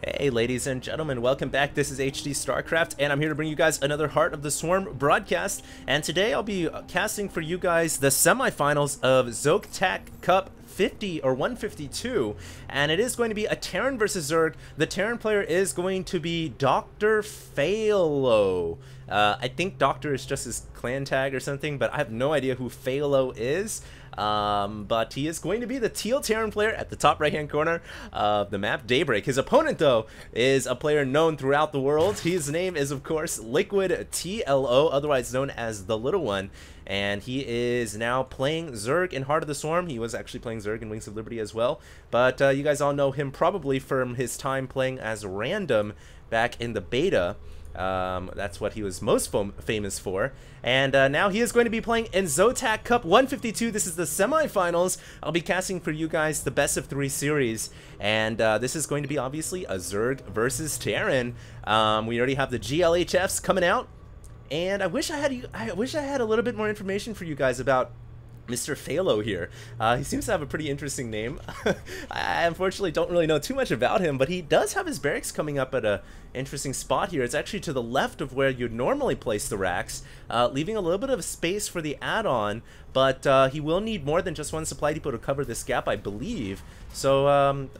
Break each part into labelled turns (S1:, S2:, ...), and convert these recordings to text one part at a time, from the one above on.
S1: Hey ladies and gentlemen, welcome back. This is HD Starcraft and I'm here to bring you guys another Heart of the Swarm broadcast, and today I'll be casting for you guys the semifinals of ZvT Cup 50 or 152, and it is going to be a Terran versus Zerg. The Terran player is going to be Dr. Failo. I think Doctor is just his clan tag or something, but I have no idea who Failo is. But he is going to be the teal Terran player at the top right hand corner of the map Daybreak. His opponent though is a player known throughout the world. His name is of course Liquid.TLO, otherwise known as the Little One, and he is now playing Zerg in Heart of the Swarm. He was actually playing Zerg in Wings of Liberty as well, but you guys all know him probably from his time playing as Random back in the beta. That's what he was most famous for. And now he is going to be playing in ZvT Cup 152. This is the semifinals. I'll be casting for you guys the best of 3 series. And this is going to be obviously a Zerg versus Terran. We already have the GLHFs coming out. And I wish I had a little bit more information for you guys about Mr. Failo here. He seems to have a pretty interesting name. I unfortunately don't really know too much about him, but he does have his barracks coming up at a interesting spot here. It's actually to the left of where you'd normally place the racks, leaving a little bit of space for the add-on, but he will need more than just one supply depot to cover this gap, I believe. So,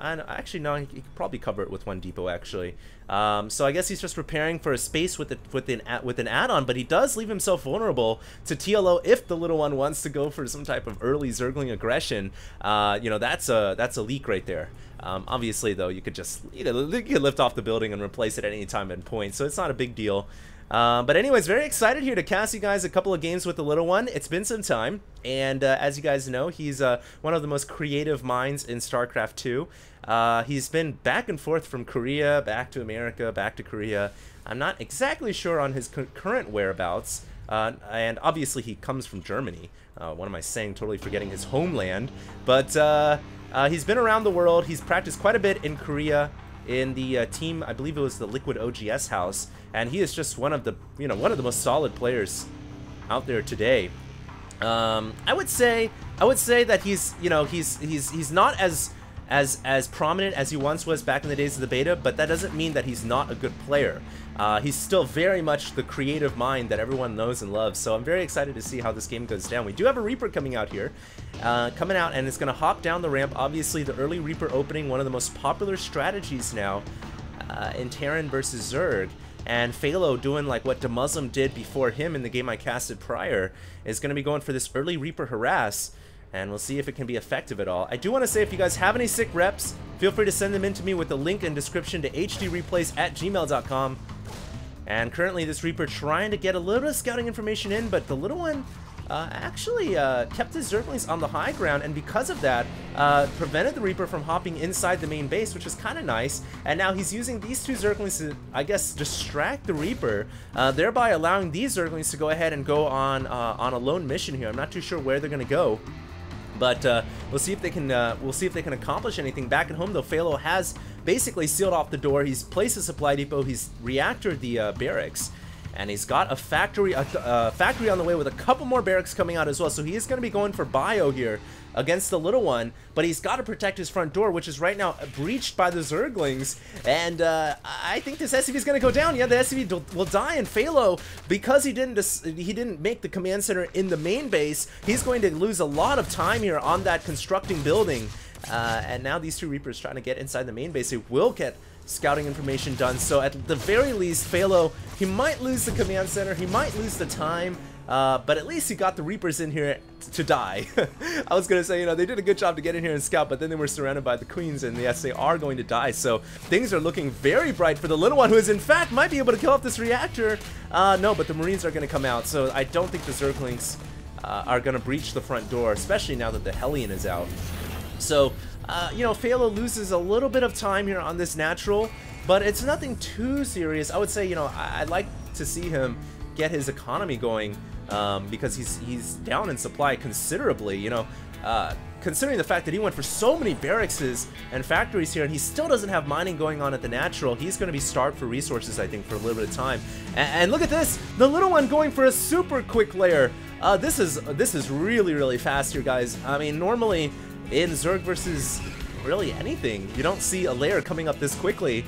S1: actually, no, he could probably cover it with one depot, actually. So I guess he's just preparing for a space with an add-on, but he does leave himself vulnerable to TLO if the Little One wants to go for some type of early Zergling aggression. You know, that's a leak right there. Obviously, though, you could just you could lift off the building and replace it at any time and point, so it's not a big deal. But anyways, very excited here to cast you guys a couple of games with the Little One. It's been some time, and as you guys know, he's one of the most creative minds in Starcraft 2. He's been back and forth from Korea, back to America, back to Korea. I'm not exactly sure on his current whereabouts, and obviously he comes from Germany. What am I saying? Totally forgetting his homeland. But he's been around the world. He's practiced quite a bit in Korea, in the team, I believe it was the Liquid OGS house, and he is just one of the most solid players out there today. I would say that he's not as prominent as he once was back in the days of the beta, but that doesn't mean that he's not a good player. He's still very much the creative mind that everyone knows and loves, so I'm very excited to see how this game goes down. We do have a Reaper coming out here, and it's going to hop down the ramp. Obviously, the early Reaper opening, one of the most popular strategies now in Terran versus Zerg, and Failo doing like what DeMuslim did before him in the game I casted prior, is going to be going for this early Reaper harass, and we'll see if it can be effective at all. I do want to say, if you guys have any sick reps, feel free to send them in to me with the link in description to HDreplays@gmail.com. And currently this Reaper trying to get a little bit of scouting information in, but the Little One actually kept his Zerglings on the high ground, and because of that, prevented the Reaper from hopping inside the main base, which is kind of nice. And now he's using these 2 Zerglings to, I guess, distract the Reaper, thereby allowing these Zerglings to go ahead and go on a lone mission here. I'm not too sure where they're going to go, but we'll see if they can accomplish anything. Back at home though, Failo has basically sealed off the door. He's placed a supply depot, he's reactored the barracks, and he's got a factory on the way with a couple more barracks coming out as well. So he is going to be going for bio here against the Little One, but he's got to protect his front door, which is right now breached by the Zerglings. And I think this SCV is going to go down. Yeah, the SCV will die, and Failo, because he didn't make the command center in the main base, he's going to lose a lot of time here on that constructing building. And now these 2 Reapers trying to get inside the main base. They will get scouting information done, so at the very least, Failo, he might lose the command center, he might lose the time, but at least he got the Reapers in here to die. I was gonna say, you know, they did a good job to get in here and scout, but then they were surrounded by the Queens, and yes, they are going to die, so things are looking very bright for the Little One, who is in fact might be able to kill off this reactor. No, but the Marines are gonna come out, so I don't think the Zerglings are gonna breach the front door, especially now that the Hellion is out. So you know, Failo loses a little bit of time here on this natural, but it's nothing too serious. I would say, you know, I'd like to see him get his economy going, because he's down in supply considerably, you know, considering the fact that he went for so many barracks and factories here, and he still doesn't have mining going on at the natural. He's going to be starved for resources, I think, for a little bit of time. And look at this, the Little One going for a super quick lair. This is really fast here, guys. I mean, normally in Zerg versus really anything. You don't see a layer coming up this quickly.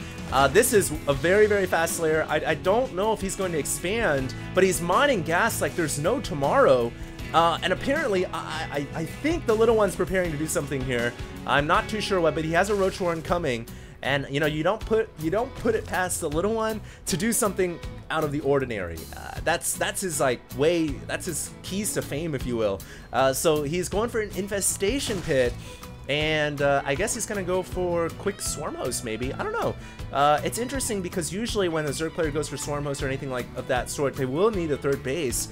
S1: This is a very, very fast layer. I don't know if he's going to expand, but he's mining gas like there's no tomorrow. And apparently, I think the little one's preparing to do something here. I'm not too sure what, but he has a Roach Warren coming. And you know, you don't put it past the little one to do something out of the ordinary. That's his that's his keys to fame, if you will. So he's going for an infestation pit, and I guess he's gonna go for quick swarm host maybe. I don't know. It's interesting because usually when a Zerg player goes for swarm host or anything like of that sort, they will need a third base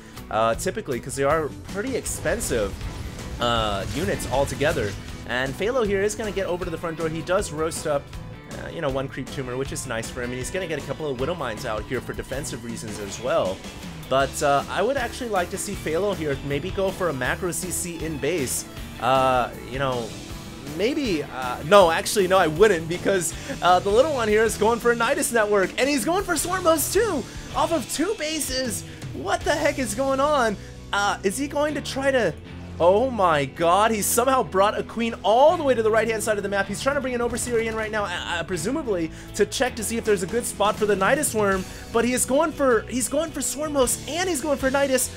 S1: typically, because they are pretty expensive units altogether. And Failo here is gonna get over to the front door. He does roast up you know, one creep tumor, which is nice for him, and he's gonna get a couple of Widow Mines out here for defensive reasons as well. But I would actually like to see Failo here maybe go for a macro CC in base. You know, maybe, no, actually, no, I wouldn't, because the little one here is going for a Nidus network, and he's going for Swarm Host too, off of 2 bases. What the heck is going on? Is he going to try to... Oh my god, he somehow brought a queen all the way to the right-hand side of the map. He's trying to bring an Overseer in right now, presumably to check to see if there's a good spot for the Nidus Worm, but he's going for Swarm Host, and he's going for Nidus.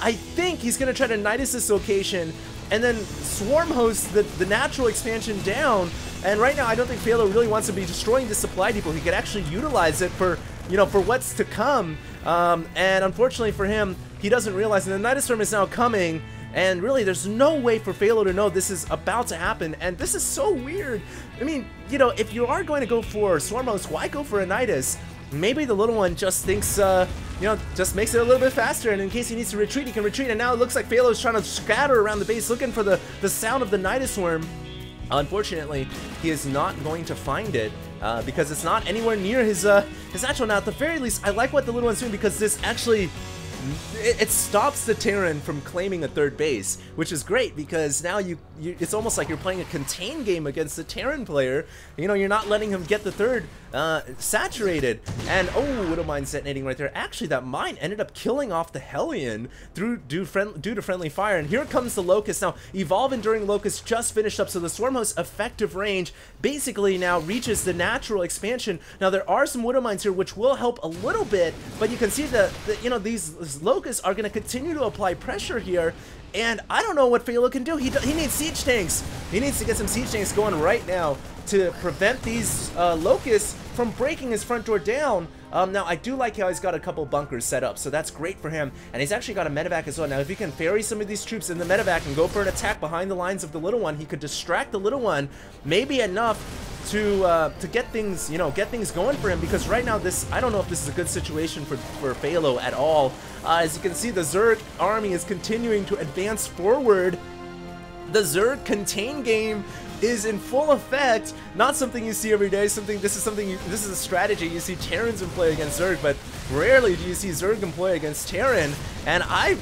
S1: I think he's going to try to Nidus this location, and then Swarm Host the natural expansion down. And right now, I don't think Failo really wants to be destroying the supply depot. He could actually utilize it for, you know, for what's to come. And unfortunately for him, he doesn't realize, and the Nidus Worm is now coming. And really, there's no way for Failo to know this is about to happen, and this is so weird. I mean, you know, if you are going to go for Swarm Host, why go for a Nidus? Maybe the little one just thinks, you know, just makes it a little bit faster, and in case he needs to retreat, he can retreat. And now it looks like Failo's trying to scatter around the base, looking for the sound of the Nidus Worm. Unfortunately, he is not going to find it, because it's not anywhere near his actual. Now, at the very least, I like what the little one's doing, because this actually... It stops the Terran from claiming a third base, which is great, because now it's almost like you're playing a contained game against the Terran player. You know, you're not letting him get the third saturated. And oh, Widow Mine detonating right there. Actually, that mine ended up killing off the Hellion due to friendly fire. And here comes the Locust. Now, Evolve Enduring Locust just finished up, so the Swarm Host's effective range basically now reaches the natural expansion. Now, there are some Widow Mines here, which will help a little bit, but you can see that you know, these Locusts are going to continue to apply pressure here, and I don't know what Failo can do. He needs siege tanks. He needs to get some siege tanks going right now to prevent these Locusts from breaking his front door down. Now, I do like how he's got a couple bunkers set up, so that's great for him, and he's actually got a medevac as well. Now, if he can ferry some of these troops in the medevac and go for an attack behind the lines of the little one, he could distract the little one, maybe enough to get things, you know, get things going for him, because right now I don't know if this is a good situation for Failo at all. As you can see, the Zerg army is continuing to advance forward. The Zerg contain game is in full effect. Not something you see every day. This is a strategy you see Terrans employ against Zerg, but rarely do you see Zerg employ against Terran. And I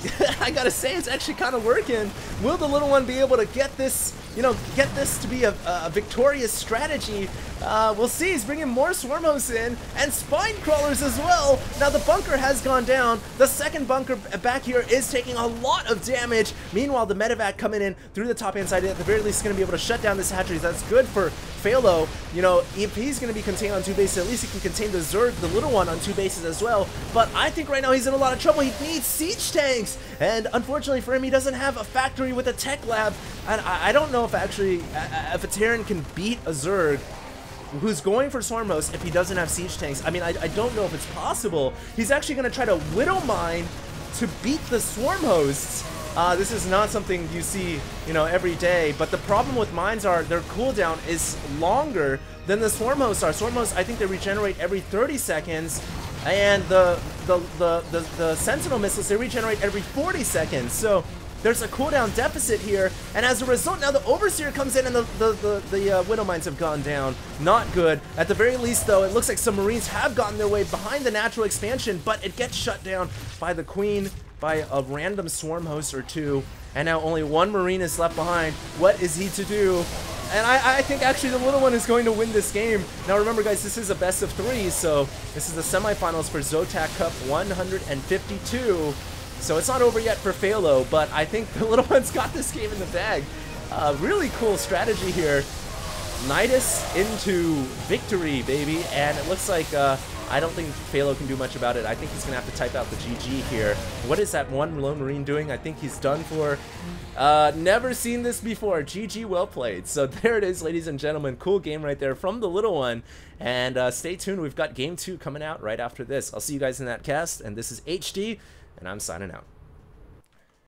S1: gotta say, it's actually kind of working. Will the little one be able to get this, you know, get this to be a victorious strategy? We'll see. He's bringing more Swarm Hosts in, and Spine Crawlers as well. Now, the bunker has gone down. The second bunker back here is taking a lot of damage. Meanwhile, the medevac coming in through the top-hand side, at the very least, is going to be able to shut down this hatchery. That's good for Failo. You know, if he's going to be contained on 2 bases, at least he can contain the Zerg, the little one, on 2 bases as well. But I think right now he's in a lot of trouble. He needs siege tanks, and unfortunately for him, he doesn't have a factory with a tech lab. And I don't know if actually, if a Terran can beat a Zerg who's going for Swarm Host if he doesn't have siege tanks. I mean, I don't know if it's possible. He's actually going to try to Widow Mine to beat the Swarm Hosts. This is not something you see, you know, every day, but the problem with mines are their cooldown is longer than the Swarm Hosts are. Swarm Hosts, I think they regenerate every 30 seconds, and the Sentinel missiles, they regenerate every 40 seconds. So there's a cooldown deficit here, and as a result, now the Overseer comes in and the Widow Mines have gone down. Not good. At the very least, though, it looks like some Marines have gotten their way behind the natural expansion, but it gets shut down by the Queen, by a random Swarm Host or 2, and now only 1 Marine is left behind. What is he to do? And I think actually the little one is going to win this game. Now remember, guys, this is a best of 3, so this is the semifinals for ZvT Cup 152. So it's not over yet for Failo, but I think the little one's got this game in the bag. Really cool strategy here. Nidus into victory, baby. And it looks like I don't think Failo can do much about it. I think he's going to have to type out the GG here. What is that one Lone Marine doing? I think he's done for. Never seen this before. GG, well played. So there it is, ladies and gentlemen. Cool game right there from the little one. And stay tuned. We've got game 2 coming out right after this. I'll see you guys in that cast. And this is HD, and I'm signing out.